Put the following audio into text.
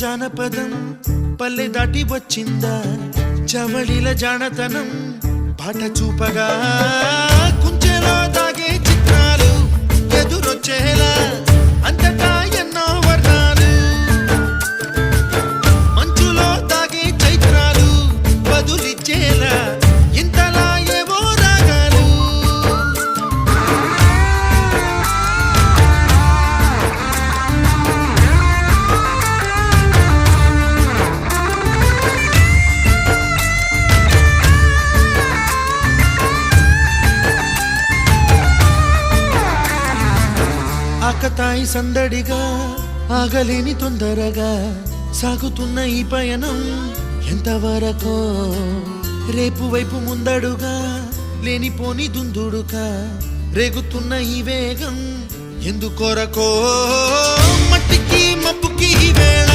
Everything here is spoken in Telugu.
జానపదం పల్లె దాటి వచ్చిందా చవళిల జానతనం పాట చూపగా కుంచెలో దాగే చిత్రాలు ఎదురొచ్చేలా అంతటా ఎన్నో వర్ణాలు మంచులో దాగే చైత్రాలు బదులిచ్చేలా ఇంతలా ఏవో రాగాలు ఆకతాయి సందడిగా ఆగలేని తొందరగా సాగుతున్న ఈ పయనం ఎంతవరకో రేపు వైపు ముందడుగా లేనిపోని దుందుడుగా రేగుతున్న ఈ వేగం ఎందుకొరకో మట్టికి మబ్బుకి వేళ